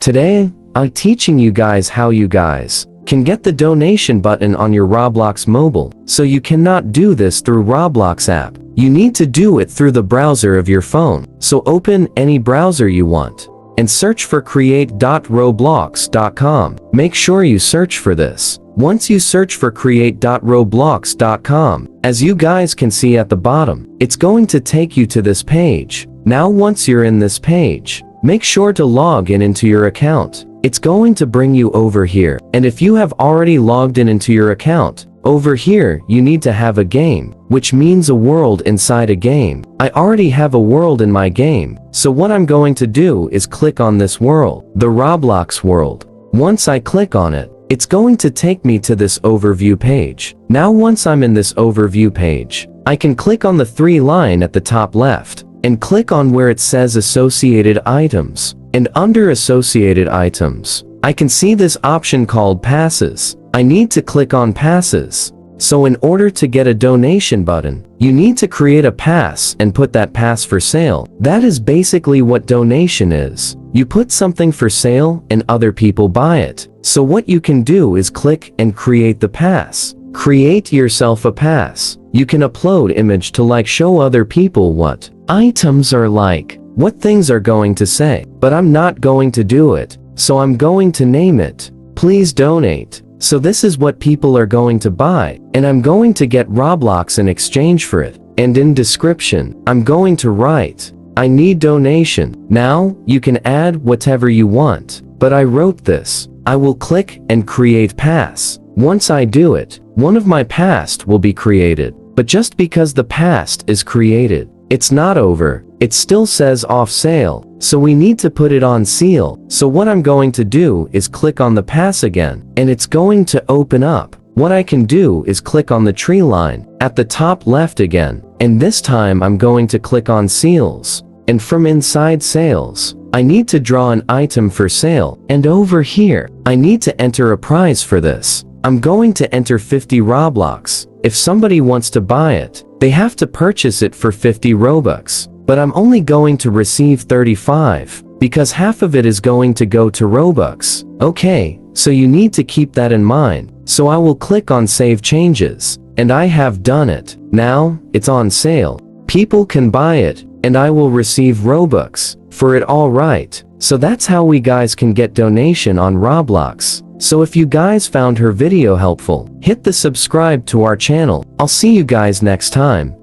Today, I'm teaching you guys how you guys can get the donation button on your Roblox mobile. So you cannot do this through Roblox app. You need to do it through the browser of your phone. So open any browser you want and search for create.roblox.com. Make sure you search for this. Once you search for create.roblox.com, as you guys can see at the bottom, it's going to take you to this page. Now once you're in this page, make sure to log in into your account. It's going to bring you over here. And if you have already logged in into your account, over here you need to have a game, which means a world inside a game. I already have a world in my game, so what I'm going to do is click on this world, the Roblox world. Once I click on it, it's going to take me to this overview page. Now once I'm in this overview page, I can click on the 3 line at the top left and click on where it says associated items. And under associated items, I can see this option called passes. I need to click on passes. So in order to get a donation button, you need to create a pass and put that pass for sale. That is basically what donation is. You put something for sale and other people buy it. So what you can do is click and create the pass. Create yourself a pass. You can upload image to show other people what items are what things are going to say. But I'm not going to do it. So I'm going to name it, please donate. So this is what people are going to buy, and I'm going to get Roblox in exchange for it. And in description, I'm going to write, I need donation. Now, you can add whatever you want, but I wrote this. I will click and create pass. Once I do it, one of my past will be created. But just because the past is created, it's not over. It still says off sale, so we need to put it on seal. So what I'm going to do is click on the pass again, and it's going to open up. What I can do is click on the tree line at the top left again, and this time I'm going to click on seals. And from inside sales, I need to draw an item for sale, and over here, I need to enter a prize for this. I'm going to enter 50 Roblox. If somebody wants to buy it, they have to purchase it for 50 Robux. But I'm only going to receive 35, because half of it is going to go to Robux. Okay, so you need to keep that in mind. So I will click on Save Changes, and I have done it. Now, it's on sale. People can buy it, and I will receive Robux for it, alright. So that's how we guys can get donation on Roblox. So if you guys found her video helpful, hit the subscribe to our channel. I'll see you guys next time.